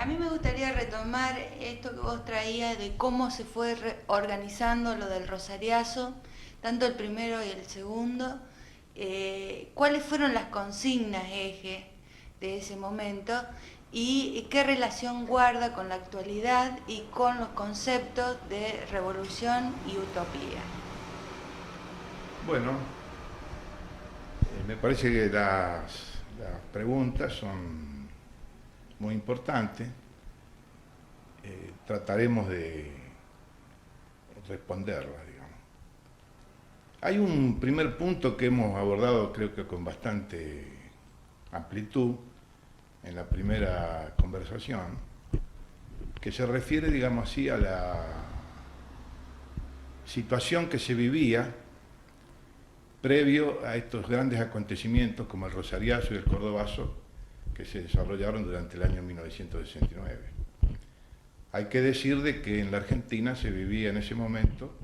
A mí me gustaría retomar esto que vos traías de cómo se fue organizando lo del Rosariazo, tanto el primero y el segundo. ¿Cuáles fueron las consignas eje de ese momento y qué relación guarda con la actualidad y con los conceptos de revolución y utopía? Bueno, me parece que las preguntas son muy importantes. Trataremos de responderlas, digamos. Hay un primer punto que hemos abordado, creo que con bastante amplitud, en la primera conversación, que se refiere, digamos así, a la situación que se vivía previo a estos grandes acontecimientos como el Rosariazo y el Cordobazo que se desarrollaron durante el año 1969. Hay que decir de que en la Argentina se vivía en ese momento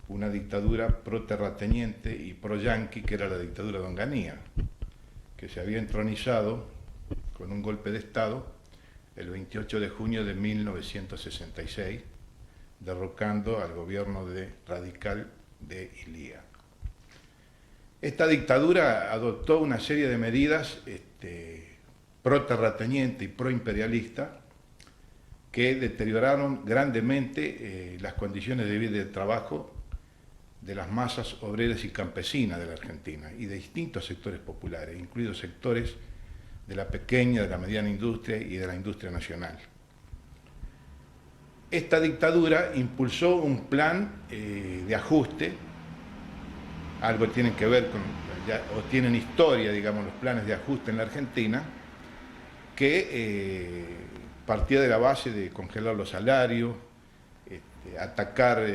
una dictadura pro-terrateniente y pro-yanqui, que era la dictadura de Onganía, que se había entronizado con un golpe de Estado el 28 de junio de 1966, derrocando al gobierno radical de Ilía. Esta dictadura adoptó una serie de medidas pro-terrateniente y pro-imperialista que deterioraron grandemente las condiciones de vida y de trabajo de las masas obreras y campesinas de la Argentina y de distintos sectores populares, incluidos sectores de la pequeña, de la mediana industria y de la industria nacional. Esta dictadura impulsó un plan de ajuste. Algo tienen que ver con, o tienen historia, digamos, los planes de ajuste en la Argentina, que partía de la base de congelar los salarios, atacar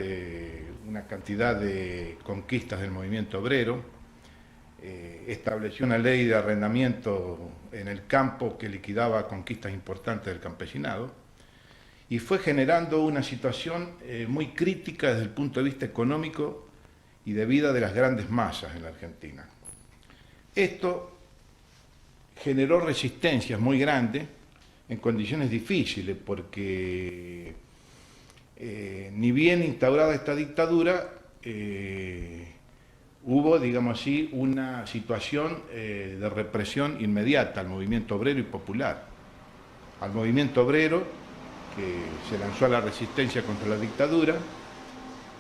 una cantidad de conquistas del movimiento obrero, estableció una ley de arrendamiento en el campo que liquidaba conquistas importantes del campesinado, y fue generando una situación muy crítica desde el punto de vista económico y de vida de las grandes masas en la Argentina. Esto generó resistencias muy grandes en condiciones difíciles, porque ni bien instaurada esta dictadura, hubo, digamos así, una situación de represión inmediata al movimiento obrero y popular. Al movimiento obrero, que se lanzó a la resistencia contra la dictadura,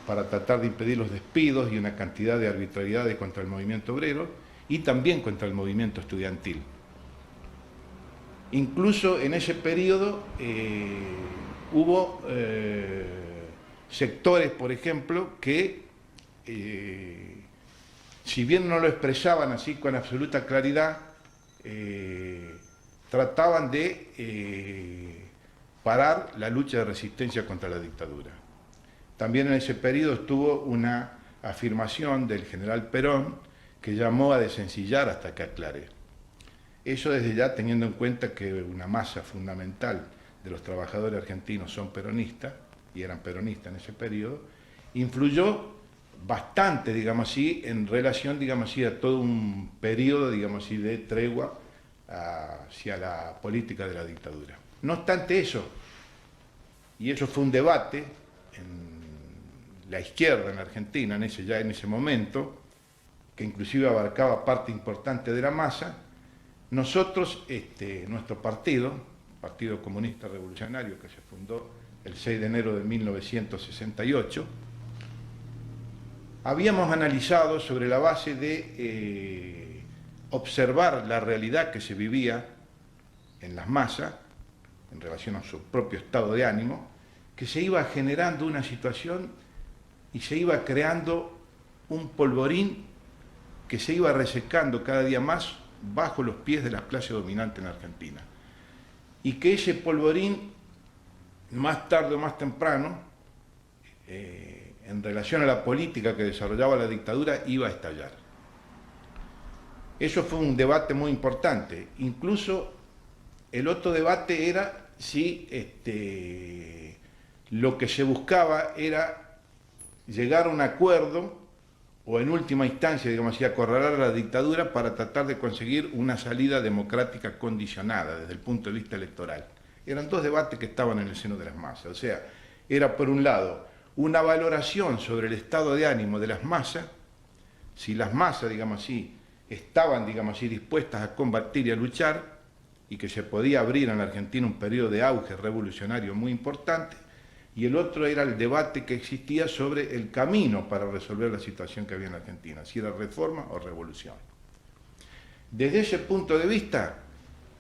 para tratar de impedir los despidos y una cantidad de arbitrariedades contra el movimiento obrero y también contra el movimiento estudiantil. Incluso en ese periodo hubo sectores, por ejemplo, que si bien no lo expresaban así con absoluta claridad, trataban de parar la lucha de resistencia contra la dictadura. También en ese periodo estuvo una afirmación del general Perón que llamó a desencillar hasta que aclare. Eso desde ya teniendo en cuenta que una masa fundamental de los trabajadores argentinos son peronistas, y eran peronistas en ese periodo, influyó bastante, digamos así, en relación, digamos así, a todo un periodo, digamos así, de tregua hacia la política de la dictadura. No obstante eso, y eso fue un debate en la izquierda en Argentina, ya en ese momento, que inclusive abarcaba parte importante de la masa, nosotros, nuestro partido, Partido Comunista Revolucionario, que se fundó el 6 de enero de 1968, habíamos analizado sobre la base de observar la realidad que se vivía en las masas, en relación a su propio estado de ánimo, que se iba generando una situación y se iba creando un polvorín que se iba resecando cada día más bajo los pies de la clase dominante en Argentina. Y que ese polvorín, más tarde o más temprano, en relación a la política que desarrollaba la dictadura, iba a estallar. Eso fue un debate muy importante. Incluso el otro debate era si lo que se buscaba era llegar a un acuerdo o en última instancia, digamos así, acorralar a la dictadura para tratar de conseguir una salida democrática condicionada desde el punto de vista electoral. Eran dos debates que estaban en el seno de las masas. O sea, era por un lado una valoración sobre el estado de ánimo de las masas, si las masas, digamos así, estaban, digamos así, dispuestas a combatir y a luchar, y que se podía abrir en la Argentina un periodo de auge revolucionario muy importante, y el otro era el debate que existía sobre el camino para resolver la situación que había en la Argentina, si era reforma o revolución. Desde ese punto de vista,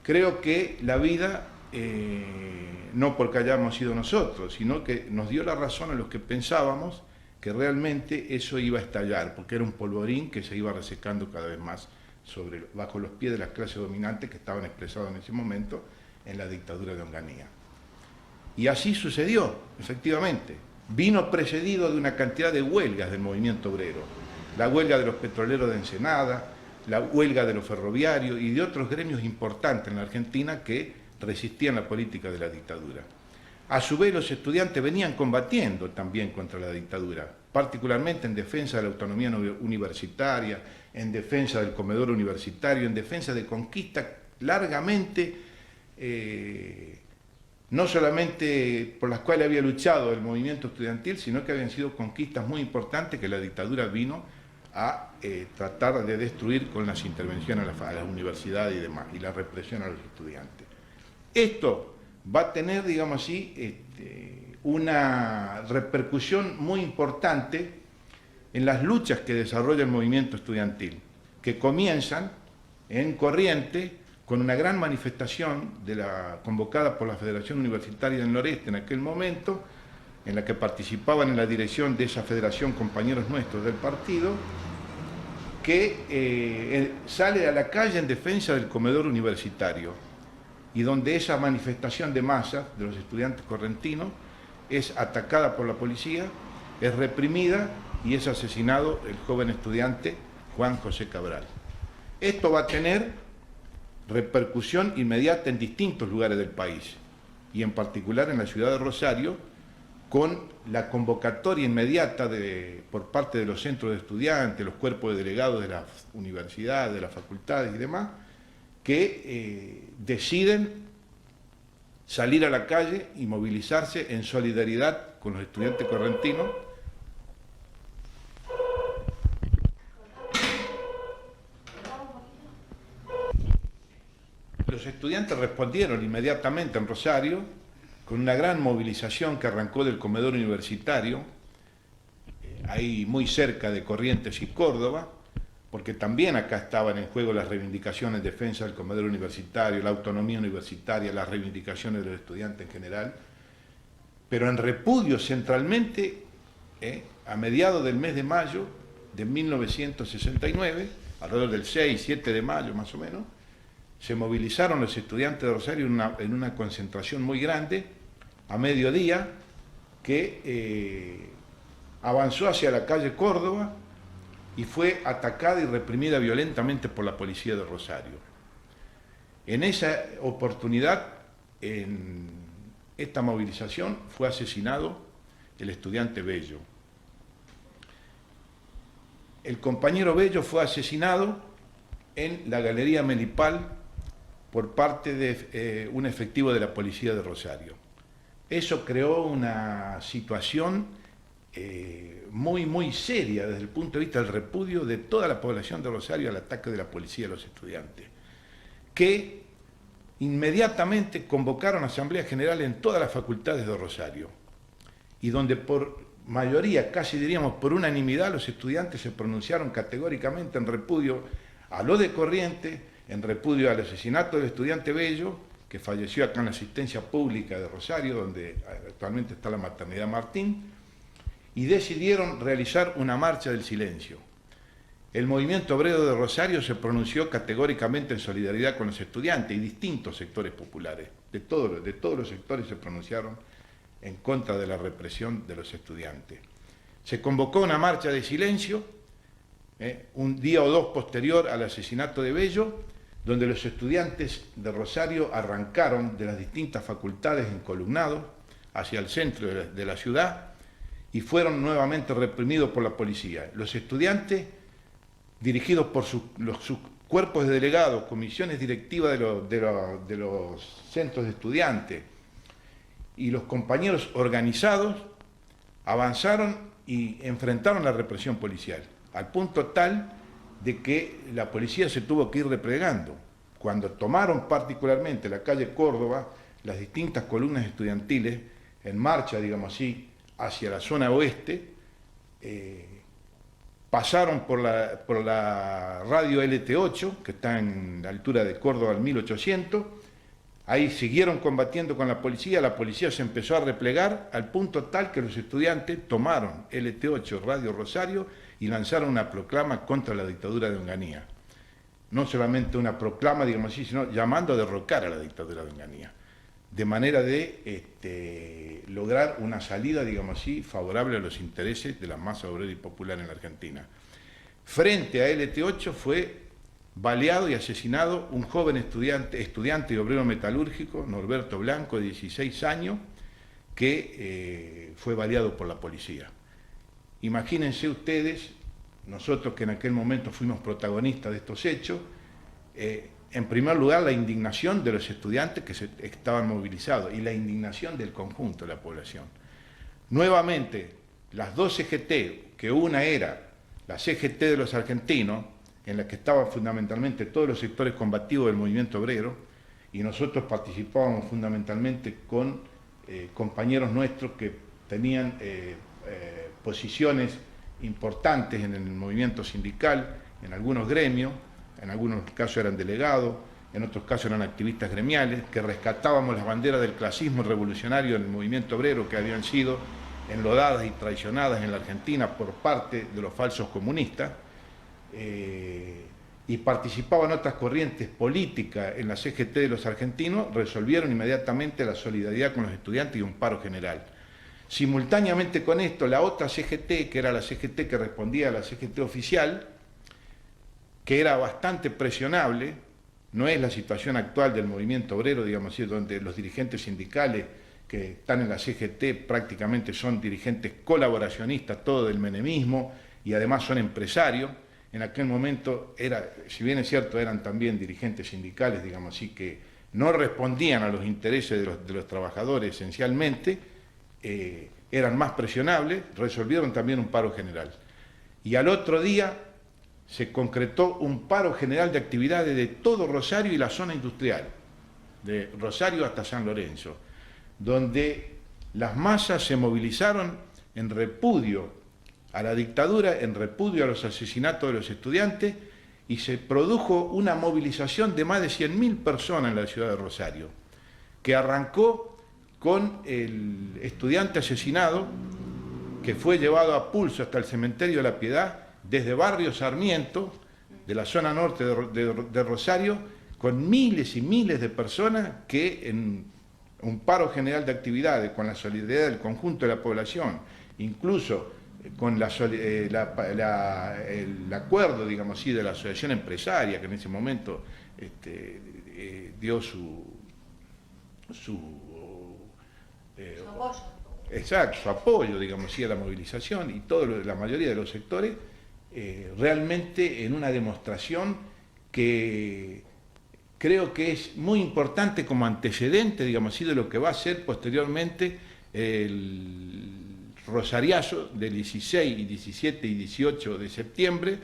creo que la vida, no porque hayamos sido nosotros, sino que nos dio la razón a los que pensábamos que realmente eso iba a estallar, porque era un polvorín que se iba resecando cada vez más bajo los pies de las clases dominantes que estaban expresadas en ese momento en la dictadura de Onganía. Y así sucedió, efectivamente. Vino precedido de una cantidad de huelgas del movimiento obrero. La huelga de los petroleros de Ensenada, la huelga de los ferroviarios y de otros gremios importantes en la Argentina que resistían la política de la dictadura. A su vez, los estudiantes venían combatiendo también contra la dictadura, particularmente en defensa de la autonomía universitaria, en defensa del comedor universitario, en defensa de conquistas largamente, no solamente por las cuales había luchado el movimiento estudiantil, sino que habían sido conquistas muy importantes que la dictadura vino a tratar de destruir con las intervenciones a las universidades y demás, y la represión a los estudiantes. Esto va a tener, digamos así, una repercusión muy importante en las luchas que desarrolla el movimiento estudiantil, que comienzan en Corrientes con una gran manifestación convocada por la Federación Universitaria del Noreste en aquel momento, en la que participaban en la dirección de esa federación compañeros nuestros del partido, que sale a la calle en defensa del comedor universitario, y donde esa manifestación de masas de los estudiantes correntinos es atacada por la policía, es reprimida y es asesinado el joven estudiante Juan José Cabral. Esto va a tener repercusión inmediata en distintos lugares del país, y en particular en la ciudad de Rosario, con la convocatoria inmediata por parte de los centros de estudiantes, los cuerpos de delegados de las universidades, de las facultades y demás, que deciden salir a la calle y movilizarse en solidaridad con los estudiantes correntinos. Los estudiantes respondieron inmediatamente en Rosario con una gran movilización que arrancó del comedor universitario, ahí muy cerca de Corrientes y Córdoba, porque también acá estaban en juego las reivindicaciones en defensa del comedor universitario, la autonomía universitaria, las reivindicaciones de los estudiantes en general, pero en repudio centralmente, a mediados del mes de mayo de 1969, alrededor del 6-7 de mayo más o menos, se movilizaron los estudiantes de Rosario en una concentración muy grande, a mediodía, que avanzó hacia la calle Córdoba y fue atacada y reprimida violentamente por la policía de Rosario. En esa oportunidad, en esta movilización, fue asesinado el estudiante Bello. El compañero Bello fue asesinado en la Galería Melipal por parte de un efectivo de la policía de Rosario. Eso creó una situación muy seria desde el punto de vista del repudio de toda la población de Rosario al ataque de la policía a los estudiantes, que inmediatamente convocaron asambleas generales en todas las facultades de Rosario, y donde por mayoría, casi diríamos por unanimidad, los estudiantes se pronunciaron categóricamente en repudio a lo de Corrientes, en repudio al asesinato del estudiante Bello, que falleció acá en la asistencia pública de Rosario, donde actualmente está la maternidad Martín, y decidieron realizar una marcha del silencio. El movimiento obrero de Rosario se pronunció categóricamente en solidaridad con los estudiantes y distintos sectores populares, de todos los sectores se pronunciaron en contra de la represión de los estudiantes. Se convocó una marcha de silencio, un día o dos posterior al asesinato de Bello, donde los estudiantes de Rosario arrancaron de las distintas facultades encolumnados hacia el centro de la ciudad y fueron nuevamente reprimidos por la policía. Los estudiantes, dirigidos por sus cuerpos de delegados, comisiones directivas de los centros de estudiantes y los compañeros organizados avanzaron y enfrentaron la represión policial, al punto tal de que la policía se tuvo que ir replegando. Cuando tomaron particularmente la calle Córdoba, las distintas columnas estudiantiles, en marcha, digamos así, hacia la zona oeste, pasaron por la radio LT8, que está en la altura de Córdoba al 1800, ahí siguieron combatiendo con la policía se empezó a replegar al punto tal que los estudiantes tomaron LT8, Radio Rosario, y lanzaron una proclama contra la dictadura de Onganía. No solamente una proclama, digamos así, sino llamando a derrocar a la dictadura de Onganía, de manera de lograr una salida, digamos así, favorable a los intereses de la masa obrera y popular en la Argentina. Frente a LT8 fue baleado y asesinado un joven estudiante y obrero metalúrgico, Norberto Blanco, de 16 años, que fue baleado por la policía. Imagínense ustedes, nosotros que en aquel momento fuimos protagonistas de estos hechos, en primer lugar la indignación de los estudiantes que estaban movilizados y la indignación del conjunto de la población. Nuevamente, las dos CGT, que una era la CGT de los argentinos, en la que estaban fundamentalmente todos los sectores combativos del movimiento obrero, y nosotros participábamos fundamentalmente con compañeros nuestros que tenían posiciones importantes en el movimiento sindical, en algunos gremios, en algunos casos eran delegados, en otros casos eran activistas gremiales, que rescatábamos las banderas del clasismo revolucionario del movimiento obrero que habían sido enlodadas y traicionadas en la Argentina por parte de los falsos comunistas, y participaban otras corrientes políticas en la CGT de los argentinos, resolvieron inmediatamente la solidaridad con los estudiantes y un paro general. Simultáneamente con esto, la otra CGT, que era la CGT que respondía a la CGT oficial, que era bastante presionable, no es la situación actual del movimiento obrero, digamos así, donde los dirigentes sindicales que están en la CGT prácticamente son dirigentes colaboracionistas, todo del menemismo, y además son empresarios. En aquel momento, si bien es cierto, eran también dirigentes sindicales, digamos así, que no respondían a los intereses de los trabajadores esencialmente, eran más presionables, resolvieron también un paro general. Y al otro día se concretó un paro general de actividades de todo Rosario y la zona industrial, de Rosario hasta San Lorenzo, donde las masas se movilizaron en repudio a la dictadura, en repudio a los asesinatos de los estudiantes, y se produjo una movilización de más de 100.000 personas en la ciudad de Rosario, que arrancó con el estudiante asesinado, que fue llevado a pulso hasta el cementerio de la Piedad, desde Barrio Sarmiento, de la zona norte de Rosario, con miles y miles de personas que en un paro general de actividades, con la solidaridad del conjunto de la población, incluso con el acuerdo, digamos así, de la asociación empresaria, que en ese momento dio su apoyo. Exacto, su apoyo, digamos así, a la movilización, y la mayoría de los sectores, realmente en una demostración que creo que es muy importante como antecedente, digamos así, de lo que va a ser posteriormente el Rosariazo del 16, y 17 y 18 de septiembre,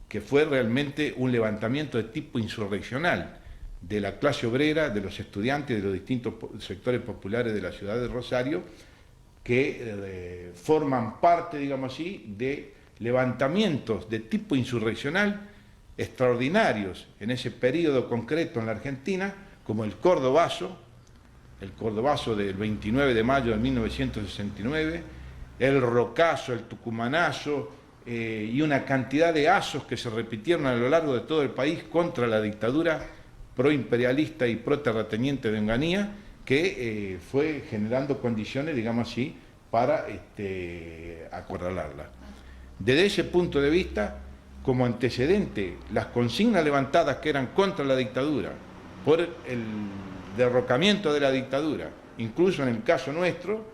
que fue realmente un levantamiento de tipo insurreccional de la clase obrera, de los estudiantes, de los distintos sectores populares de la ciudad de Rosario, que forman parte, digamos así, de levantamientos de tipo insurreccional extraordinarios en ese periodo concreto en la Argentina, como el Cordobazo del 29 de mayo de 1969, el Rocazo, el Tucumanazo, y una cantidad de azos que se repitieron a lo largo de todo el país contra la dictadura proimperialista y pro-terrateniente de Onganía, que fue generando condiciones, digamos así, para acorralarla. Desde ese punto de vista, como antecedente, las consignas levantadas que eran contra la dictadura, por el derrocamiento de la dictadura, incluso en el caso nuestro,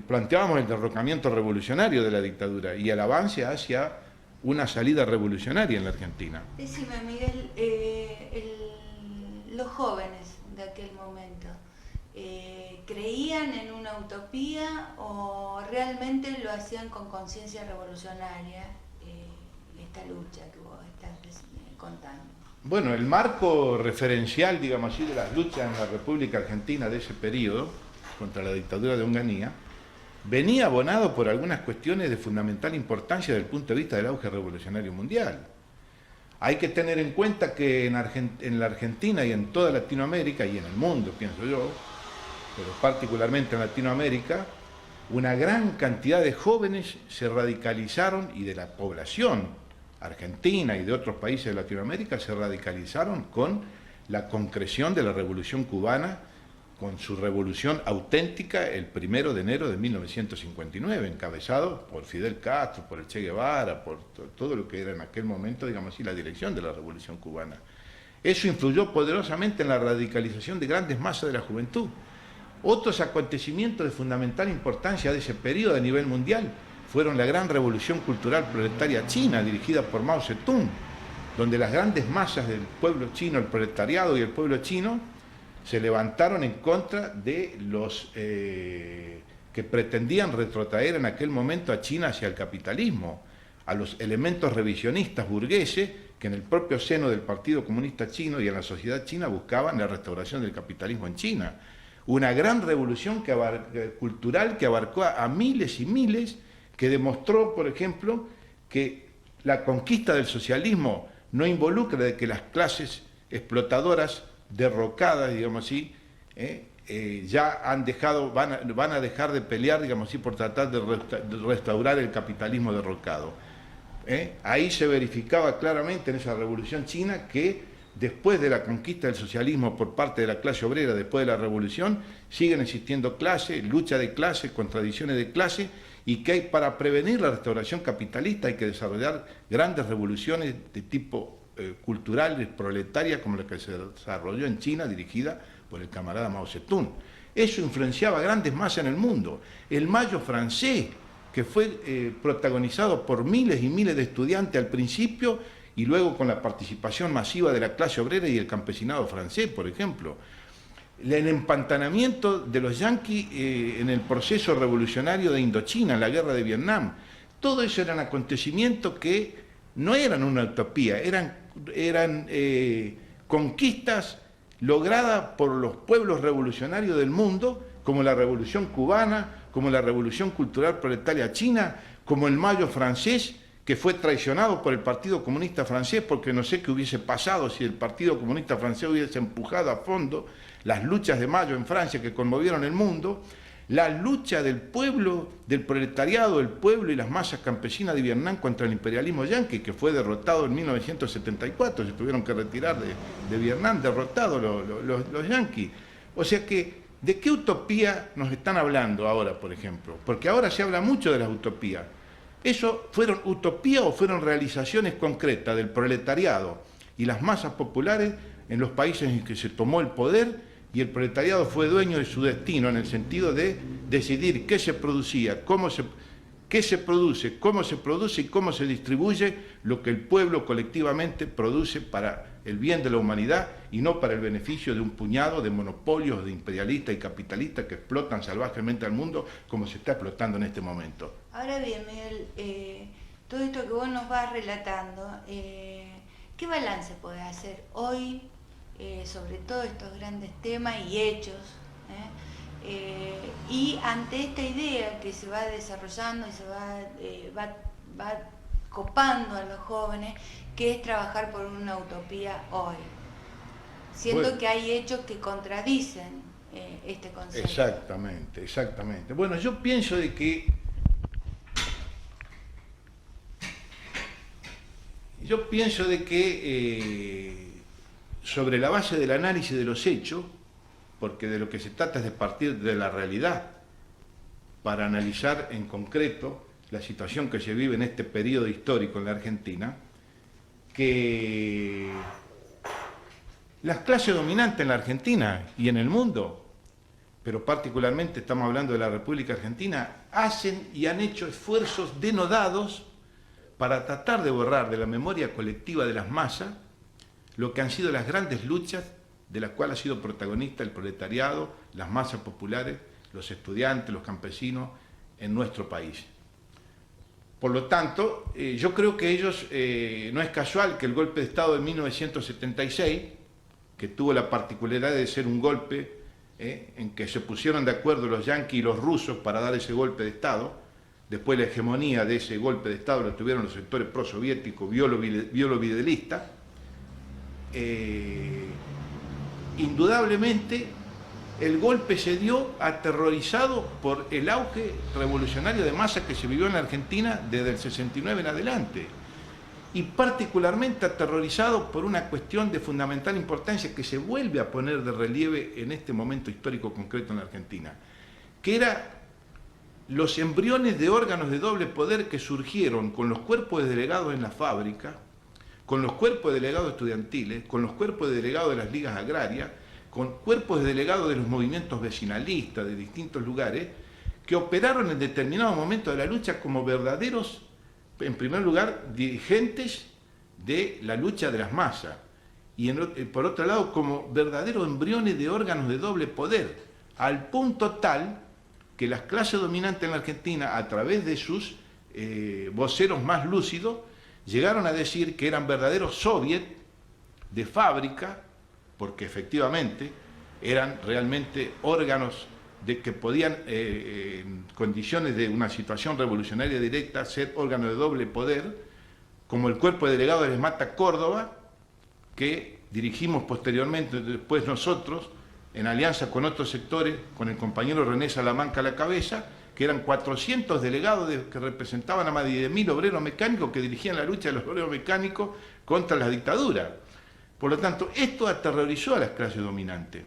planteábamos el derrocamiento revolucionario de la dictadura y el avance hacia una salida revolucionaria en la Argentina. Decime, Miguel, los jóvenes de aquel momento, creían en una utopía o realmente lo hacían con conciencia revolucionaria, esta lucha que vos estás contando? Bueno, el marco referencial, digamos así, de las luchas en la República Argentina de ese periodo, contra la dictadura de Onganía, venía abonado por algunas cuestiones de fundamental importancia desde el punto de vista del auge revolucionario mundial. Hay que tener en cuenta que en la Argentina y en toda Latinoamérica, y en el mundo, pienso yo, pero particularmente en Latinoamérica, una gran cantidad de jóvenes se radicalizaron, y de la población argentina y de otros países de Latinoamérica se radicalizaron con la concreción de la Revolución Cubana, con su revolución auténtica el 1 de enero de 1959, encabezado por Fidel Castro, por el Che Guevara, por todo lo que era en aquel momento, digamos así, la dirección de la Revolución Cubana. Eso influyó poderosamente en la radicalización de grandes masas de la juventud. Otros acontecimientos de fundamental importancia de ese periodo a nivel mundial fueron la gran revolución cultural proletaria china, dirigida por Mao Zedong, donde las grandes masas del pueblo chino, el proletariado y el pueblo chino, se levantaron en contra de los que pretendían retrotraer en aquel momento a China hacia el capitalismo, a los elementos revisionistas burgueses que en el propio seno del Partido Comunista Chino y en la sociedad china buscaban la restauración del capitalismo en China. Una gran revolución cultural que abarcó a miles y miles, que demostró, por ejemplo, que la conquista del socialismo no involucra de que las clases explotadoras derrocadas, digamos así, ya han dejado, van a dejar de pelear, digamos así, por tratar de restaurar el capitalismo derrocado. Ahí se verificaba claramente en esa revolución china que después de la conquista del socialismo por parte de la clase obrera, después de la revolución, siguen existiendo clases, lucha de clases, contradicciones de clase, y que para prevenir la restauración capitalista hay que desarrollar grandes revoluciones de tipo cultural, proletaria, como la que se desarrolló en China, dirigida por el camarada Mao Zedong. Eso influenciaba a grandes masas en el mundo. El Mayo francés, que fue protagonizado por miles y miles de estudiantes al principio, y luego con la participación masiva de la clase obrera y el campesinado francés, por ejemplo. El empantanamiento de los yanquis en el proceso revolucionario de Indochina, en la guerra de Vietnam. Todo eso eran acontecimientos que no eran una utopía, eran conquistas logradas por los pueblos revolucionarios del mundo, como la Revolución Cubana, como la Revolución Cultural Proletaria China, como el Mayo francés, que fue traicionado por el Partido Comunista Francés, porque no sé qué hubiese pasado si el Partido Comunista Francés hubiese empujado a fondo las luchas de Mayo en Francia que conmovieron el mundo, la lucha del pueblo, del proletariado, del pueblo y las masas campesinas de Vietnam contra el imperialismo yanqui, que fue derrotado en 1974, se tuvieron que retirar de Vietnam, derrotados los yanquis. O sea que, ¿de qué utopía nos están hablando ahora, por ejemplo? Porque ahora se habla mucho de las utopías. ¿Eso fueron utopías o fueron realizaciones concretas del proletariado y las masas populares en los países en que se tomó el poder y el proletariado fue dueño de su destino en el sentido de decidir qué se producía, qué se produce, cómo se produce y cómo se distribuye lo que el pueblo colectivamente produce para el bien de la humanidad y no para el beneficio de un puñado de monopolios, de imperialistas y capitalistas que explotan salvajemente al mundo como se está explotando en este momento? Ahora bien, Miguel, todo esto que vos nos vas relatando, ¿qué balance podés hacer hoy sobre todos estos grandes temas y hechos? Y ante esta idea que se va desarrollando y se va copando a los jóvenes, que es trabajar por una utopía hoy, siendo bueno, que hay hechos que contradicen este concepto. Exactamente, exactamente. Bueno, yo pienso de que sobre la base del análisis de los hechos, porque de lo que se trata es de partir de la realidad para analizar en concreto la situación que se vive en este periodo histórico en la Argentina, que las clases dominantes en la Argentina y en el mundo, pero particularmente estamos hablando de la República Argentina, hacen y han hecho esfuerzos denodados para tratar de borrar de la memoria colectiva de las masas lo que han sido las grandes luchas de las cuales ha sido protagonista el proletariado, las masas populares los estudiantes, los campesinos en nuestro país. Por lo tanto, yo creo que ellos, no es casual que el golpe de Estado de 1976, que tuvo la particularidad de ser un golpe en que se pusieron de acuerdo los yanquis y los rusos para dar ese golpe de Estado, después la hegemonía de ese golpe de Estado lo tuvieron los sectores prosoviéticos, bielo-videlistas, indudablemente el golpe se dio aterrorizado por el auge revolucionario de masa que se vivió en la Argentina desde el 69 en adelante, y particularmente aterrorizado por una cuestión de fundamental importancia que se vuelve a poner de relieve en este momento histórico concreto en la Argentina, que era los embriones de órganos de doble poder que surgieron con los cuerpos de delegados en la fábrica, con los cuerpos de delegados estudiantiles, con los cuerpos de delegados de las ligas agrarias, con cuerpos de delegados de los movimientos vecinalistas de distintos lugares, que operaron en determinado momento de la lucha como verdaderos, en primer lugar, dirigentes de la lucha de las masas, y por otro lado, como verdaderos embriones de órganos de doble poder, al punto tal que las clases dominantes en la Argentina, a través de sus voceros más lúcidos, llegaron a decir que eran verdaderos soviets de fábrica, porque efectivamente eran realmente órganos que podían, en condiciones de una situación revolucionaria directa, ser órganos de doble poder, como el cuerpo de delegados de Esmata Córdoba, que dirigimos posteriormente, después nosotros, en alianza con otros sectores, con el compañero René Salamanca a la cabeza, que eran 400 delegados que representaban a más de 10.000 obreros mecánicos que dirigían la lucha de los obreros mecánicos contra la dictadura. Por lo tanto, esto aterrorizó a las clases dominantes.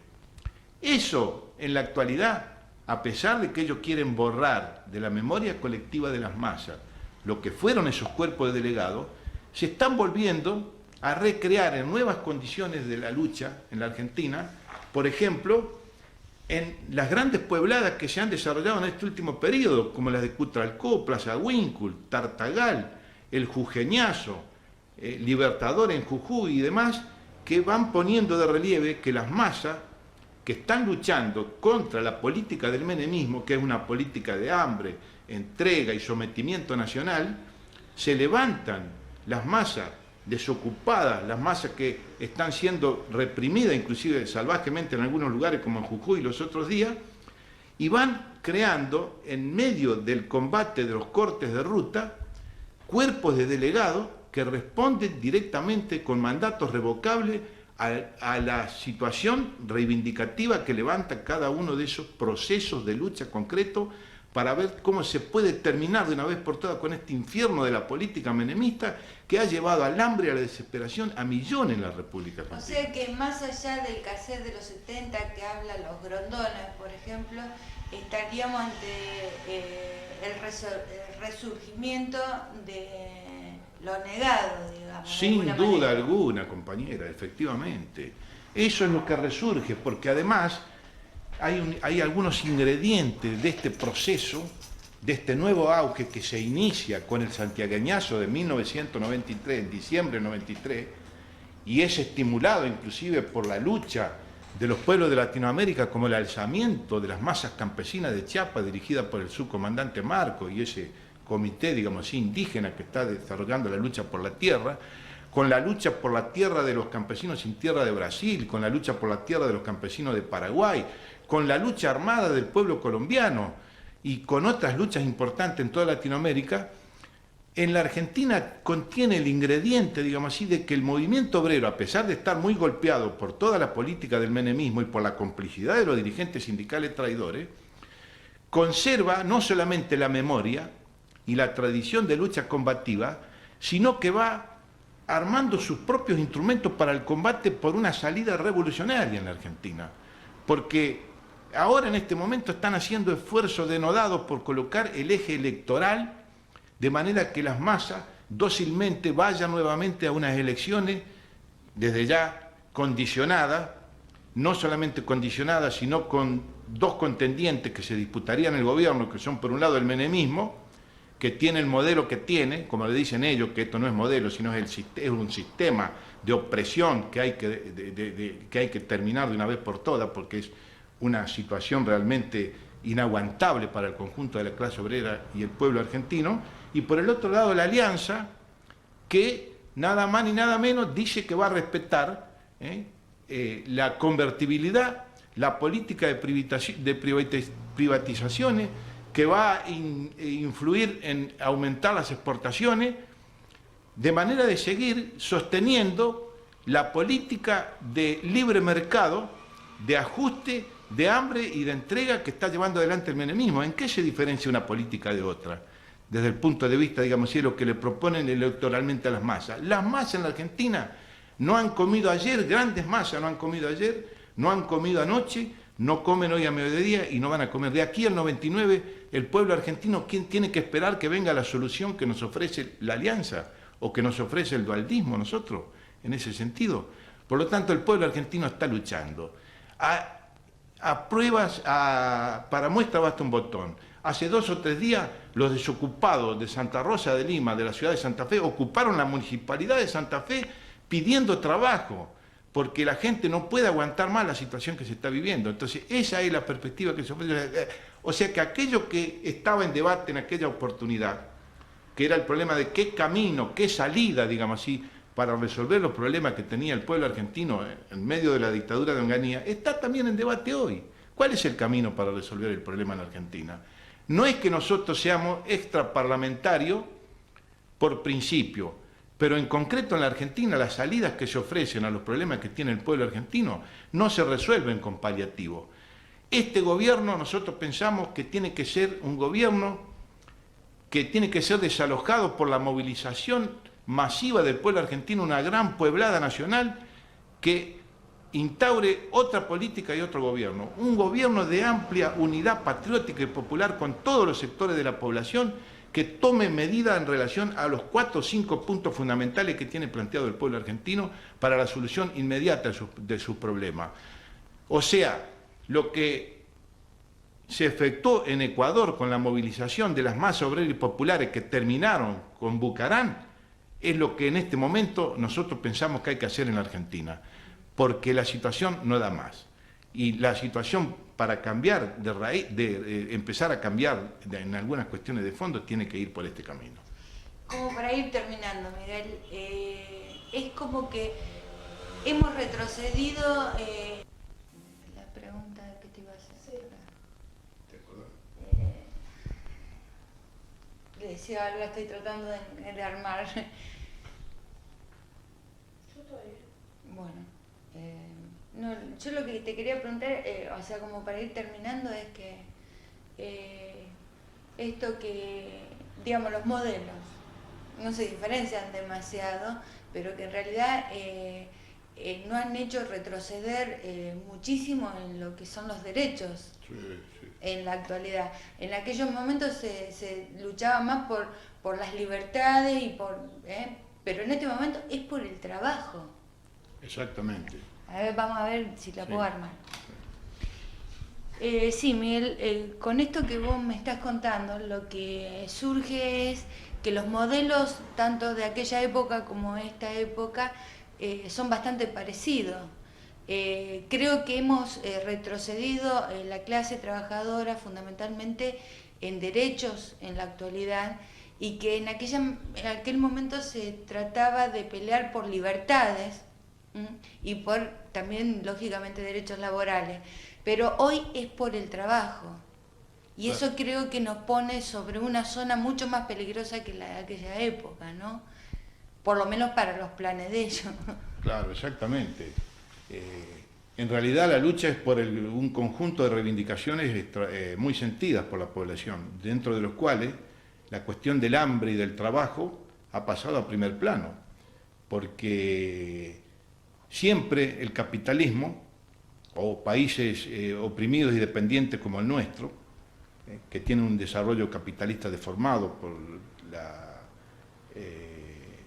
Eso, en la actualidad, a pesar de que ellos quieren borrar de la memoria colectiva de las masas lo que fueron esos cuerpos de delegados, se están volviendo a recrear en nuevas condiciones de la lucha en la Argentina, por ejemplo, en las grandes puebladas que se han desarrollado en este último periodo, como las de Cutralcó, Plaza Huíncul, Tartagal, el Jujeñazo, Libertador en Jujuy y demás, que van poniendo de relieve que las masas que están luchando contra la política del menemismo, que es una política de hambre, entrega y sometimiento nacional, se levantan las masas desocupadas, las masas que están siendo reprimidas inclusive salvajemente en algunos lugares como en Jujuy los otros días, y van creando en medio del combate de los cortes de ruta cuerpos de delegados que responden directamente con mandatos revocables a la situación reivindicativa que levanta cada uno de esos procesos de lucha concreto para ver cómo se puede terminar de una vez por todas con este infierno de la política menemista que ha llevado al hambre y a la desesperación a millones en la República Argentina. O sea que más allá del cassette de los 70 que habla los Grondones, por ejemplo, estaríamos ante el resurgimiento de lo negado, digamos. Sin duda alguna, compañera, efectivamente. Eso es lo que resurge, porque además hay algunos ingredientes de este proceso, de este nuevo auge que se inicia con el santiagueñazo de 1993, en diciembre de 93, y es estimulado inclusive por la lucha de los pueblos de Latinoamérica, como el alzamiento de las masas campesinas de Chiapas, dirigida por el subcomandante Marcos y ese comité, digamos así, indígena que está desarrollando la lucha por la tierra, con la lucha por la tierra de los campesinos sin tierra de Brasil, con la lucha por la tierra de los campesinos de Paraguay, con la lucha armada del pueblo colombiano y con otras luchas importantes en toda Latinoamérica. En la Argentina contiene el ingrediente, digamos así, de que el movimiento obrero, a pesar de estar muy golpeado por toda la política del menemismo y por la complicidad de los dirigentes sindicales traidores, conserva no solamente la memoria y la tradición de lucha combativa, sino que va armando sus propios instrumentos para el combate por una salida revolucionaria en la Argentina. Porque ahora en este momento están haciendo esfuerzos denodados por colocar el eje electoral de manera que las masas dócilmente vayan nuevamente a unas elecciones desde ya condicionadas, no solamente condicionadas, sino con dos contendientes que se disputarían el gobierno, que son por un lado el menemismo, que tiene el modelo que tiene, como le dicen ellos, que esto no es modelo, sino es un sistema de opresión que hay que terminar de una vez por todas, porque es una situación realmente inaguantable para el conjunto de la clase obrera y el pueblo argentino, y por el otro lado la Alianza, que nada más ni nada menos dice que va a respetar la convertibilidad, la política de privatizaciones, que va a influir en aumentar las exportaciones, de manera de seguir sosteniendo la política de libre mercado, de ajuste, de hambre y de entrega que está llevando adelante el menemismo. ¿En qué se diferencia una política de otra? Desde el punto de vista, digamos, de lo que le proponen electoralmente a las masas. Las masas en la Argentina no han comido ayer, grandes masas no han comido ayer, no han comido anoche, no comen hoy a mediodía y no van a comer. De aquí al 99, el pueblo argentino, ¿quién tiene que esperar que venga la solución que nos ofrece la Alianza o que nos ofrece el dualdismo nosotros, en ese sentido? Por lo tanto, el pueblo argentino está luchando. Para muestra basta un botón. Hace 2 o 3 días, los desocupados de Santa Rosa de Lima, de la ciudad de Santa Fe, ocuparon la municipalidad de Santa Fe pidiendo trabajo, porque la gente no puede aguantar más la situación que se está viviendo. Entonces, esa es la perspectiva que se ofrece. O sea que aquello que estaba en debate en aquella oportunidad, que era el problema de qué camino, qué salida, digamos así, para resolver los problemas que tenía el pueblo argentino en medio de la dictadura de Onganía, está también en debate hoy. ¿Cuál es el camino para resolver el problema en Argentina? No es que nosotros seamos extraparlamentarios por principio, pero en concreto en la Argentina las salidas que se ofrecen a los problemas que tiene el pueblo argentino no se resuelven con paliativos. Este gobierno nosotros pensamos que tiene que ser un gobierno que tiene que ser desalojado por la movilización masiva del pueblo argentino, una gran pueblada nacional que instaure otra política y otro gobierno. Un gobierno de amplia unidad patriótica y popular con todos los sectores de la población que tome medidas en relación a los 4 o 5 puntos fundamentales que tiene planteado el pueblo argentino para la solución inmediata de sus problemas. O sea, lo que se efectuó en Ecuador con la movilización de las masas obreras y populares que terminaron con Bucarán es lo que en este momento nosotros pensamos que hay que hacer en la Argentina, porque la situación no da más. Y la situación para cambiar de raíz, empezar a cambiar en algunas cuestiones de fondo, tiene que ir por este camino. Como para ir terminando, Miguel, es como que hemos retrocedido... la pregunta que te iba a hacer. Sí. ¿Te acuerdas? Le decía algo, estoy tratando de armar. Bueno, no, yo lo que te quería preguntar, o sea, como para ir terminando, es que esto que, digamos, los modelos no se diferencian demasiado, pero que en realidad no han hecho retroceder muchísimo en lo que son los derechos. Sí, sí. En la actualidad. En aquellos momentos se luchaba más por las libertades, pero en este momento es por el trabajo. Exactamente. A ver, vamos a ver si la puedo armar. Sí, Miguel, con esto que vos me estás contando, lo que surge es que los modelos, tanto de aquella época como esta época, son bastante parecidos. Creo que hemos retrocedido la clase trabajadora fundamentalmente en derechos en la actualidad, y que en aquel momento se trataba de pelear por libertades y por también, lógicamente, derechos laborales. Pero hoy es por el trabajo. Y eso creo que nos pone sobre una zona mucho más peligrosa que la de aquella época, ¿no? Por lo menos para los planes de ellos. Claro, exactamente. En realidad la lucha es por un conjunto de reivindicaciones muy sentidas por la población, dentro de los cuales la cuestión del hambre y del trabajo ha pasado a primer plano, porque siempre el capitalismo, o países oprimidos y dependientes como el nuestro, que tiene un desarrollo capitalista deformado por la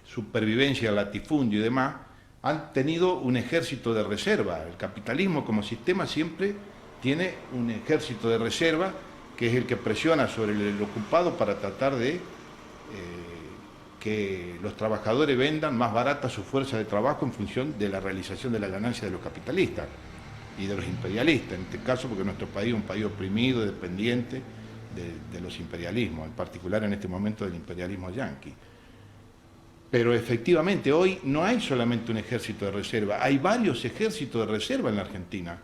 supervivencia, el latifundio y demás, han tenido un ejército de reserva. El capitalismo como sistema siempre tiene un ejército de reserva que es el que presiona sobre el ocupado para tratar de que los trabajadores vendan más barata su fuerza de trabajo en función de la realización de la ganancia de los capitalistas. y de los imperialistas, en este caso porque nuestro país es un país oprimido, dependiente de los imperialismos, en particular en este momento del imperialismo yanqui. Pero efectivamente hoy no hay solamente un ejército de reserva, hay varios ejércitos de reserva en la Argentina.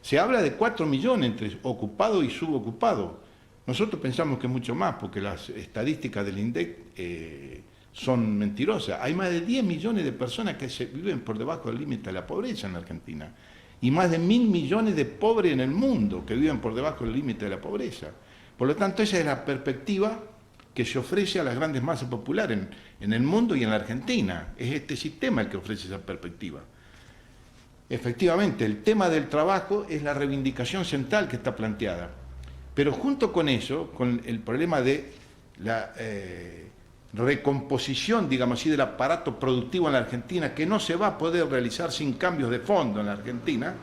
Se habla de 4 millones entre ocupado y subocupado. Nosotros pensamos que es mucho más, porque las estadísticas del INDEC son mentirosas. Hay más de 10 millones de personas que viven por debajo del límite de la pobreza en la Argentina. Y más de 1.000 millones de pobres en el mundo que viven por debajo del límite de la pobreza. Por lo tanto, esa es la perspectiva que se ofrece a las grandes masas populares en el mundo y en la Argentina. Es este sistema el que ofrece esa perspectiva. Efectivamente, el tema del trabajo es la reivindicación central que está planteada. Pero junto con eso, con el problema de la recomposición, digamos así, del aparato productivo en la Argentina, que no se va a poder realizar sin cambios de fondo en la Argentina,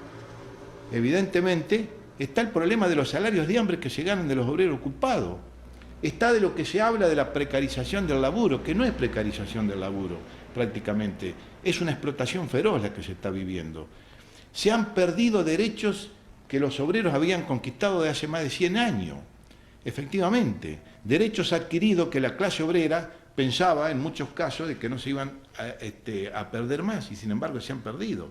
evidentemente está el problema de los salarios de hambre que se ganan de los obreros ocupados. Está de lo que se habla de la precarización del laburo, que no es precarización del laburo prácticamente, es una explotación feroz la que se está viviendo. Se han perdido derechos que los obreros habían conquistado de hace más de 100 años, efectivamente, derechos adquiridos que la clase obrera pensaba en muchos casos de que no se iban a perder más, y sin embargo se han perdido,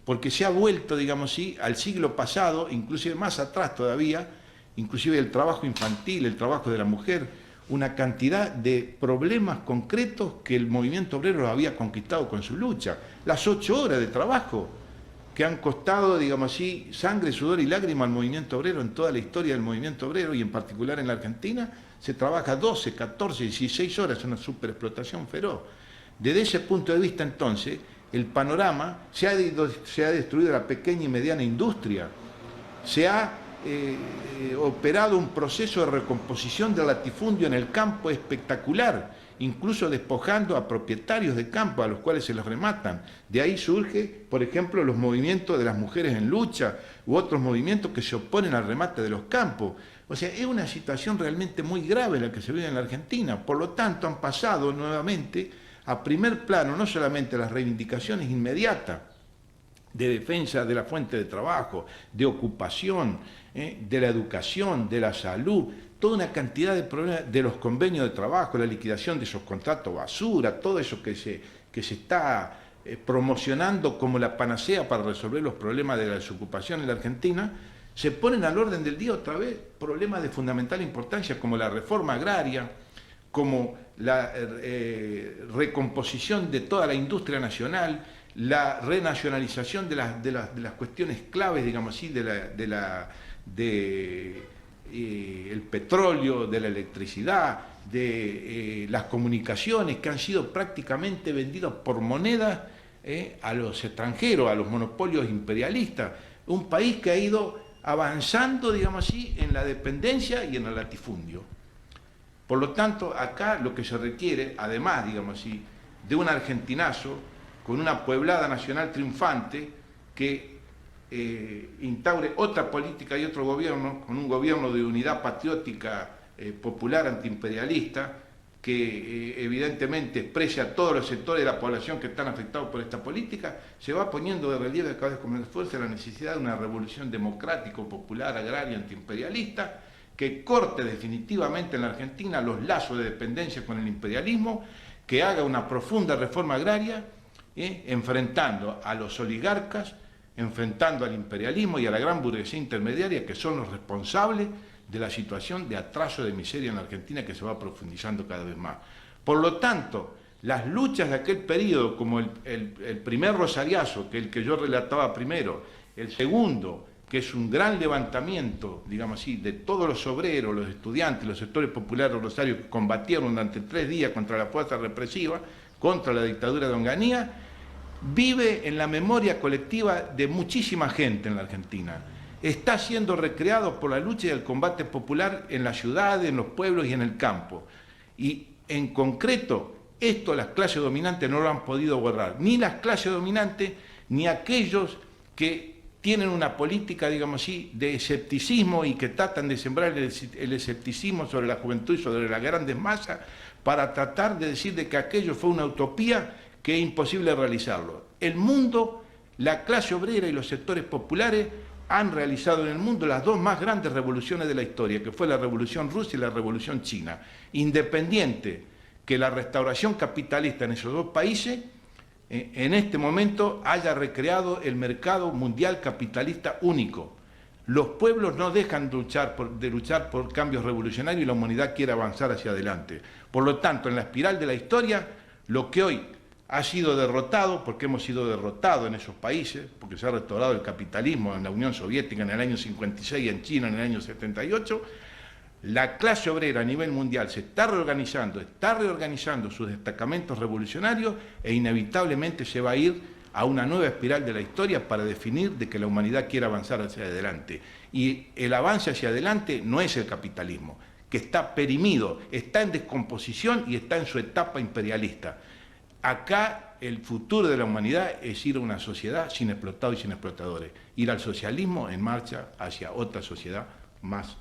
porque se ha vuelto, digamos así, al siglo pasado, inclusive más atrás todavía, inclusive el trabajo infantil, el trabajo de la mujer, una cantidad de problemas concretos que el movimiento obrero había conquistado con su lucha. Las 8 horas de trabajo que han costado, digamos así, sangre, sudor y lágrima al movimiento obrero en toda la historia del movimiento obrero y en particular en la Argentina, se trabaja 12, 14, 16 horas, una superexplotación feroz. Desde ese punto de vista, entonces, el panorama se ha destruido la pequeña y mediana industria, se ha operado un proceso de recomposición del latifundio en el campo espectacular, incluso despojando a propietarios de campo a los cuales se los rematan. De ahí surge, por ejemplo, los movimientos de las mujeres en lucha u otros movimientos que se oponen al remate de los campos. O sea, es una situación realmente muy grave la que se vive en la Argentina. Por lo tanto, han pasado nuevamente a primer plano no solamente las reivindicaciones inmediatas de defensa de la fuente de trabajo, de ocupación, de la educación, de la salud, toda una cantidad de problemas, de los convenios de trabajo, la liquidación de esos contratos basura, todo eso que se está promocionando como la panacea para resolver los problemas de la desocupación en la Argentina, se ponen al orden del día otra vez problemas de fundamental importancia como la reforma agraria, como la recomposición de toda la industria nacional, la renacionalización de las cuestiones claves, digamos así, el petróleo, de la electricidad, de las comunicaciones que han sido prácticamente vendidas por moneda a los extranjeros, a los monopolios imperialistas. Un país que ha ido avanzando, digamos así, en la dependencia y en el latifundio. Por lo tanto, acá lo que se requiere, además, digamos así, de un argentinazo con una pueblada nacional triunfante que instaure otra política y otro gobierno, con un gobierno de unidad patriótica popular antiimperialista, que evidentemente exprese a todos los sectores de la población que están afectados por esta política, se va poniendo de relieve cada vez con más fuerza la necesidad de una revolución democrática, popular, agraria, antiimperialista, que corte definitivamente en la Argentina los lazos de dependencia con el imperialismo, que haga una profunda reforma agraria, enfrentando a los oligarcas, enfrentando al imperialismo y a la gran burguesía intermediaria, que son los responsables de la situación de atraso, de miseria en la Argentina, que se va profundizando cada vez más. Por lo tanto, las luchas de aquel periodo, como el primer rosariazo, que el que yo relataba primero, el segundo, que es un gran levantamiento, digamos así, de todos los obreros, los estudiantes, los sectores populares de Rosario, que combatieron durante 3 días contra la fuerza represiva, contra la dictadura de Onganía, vive en la memoria colectiva de muchísima gente en la Argentina. Está siendo recreado por la lucha y el combate popular en las ciudades, en los pueblos y en el campo. Y en concreto, esto las clases dominantes no lo han podido borrar, ni las clases dominantes, ni aquellos que tienen una política, digamos así, de escepticismo y que tratan de sembrar el escepticismo sobre la juventud y sobre las grandes masas para tratar de decir de que aquello fue una utopía que es imposible realizarlo. El mundo, la clase obrera y los sectores populares han realizado en el mundo las dos más grandes revoluciones de la historia, que fue la Revolución Rusa y la Revolución China. Independiente que la restauración capitalista en esos dos países, en este momento haya recreado el mercado mundial capitalista único. Los pueblos no dejan de luchar por cambios revolucionarios y la humanidad quiere avanzar hacia adelante. Por lo tanto, en la espiral de la historia, lo que hoy ha sido derrotado, porque hemos sido derrotados en esos países, porque se ha restaurado el capitalismo en la Unión Soviética en el año 56 y en China en el año 78, la clase obrera a nivel mundial se está reorganizando sus destacamentos revolucionarios e inevitablemente se va a ir a una nueva espiral de la historia para definir de que la humanidad quiere avanzar hacia adelante. Y el avance hacia adelante no es el capitalismo, que está perimido, está en descomposición y está en su etapa imperialista. Acá el futuro de la humanidad es ir a una sociedad sin explotados y sin explotadores, ir al socialismo en marcha hacia otra sociedad más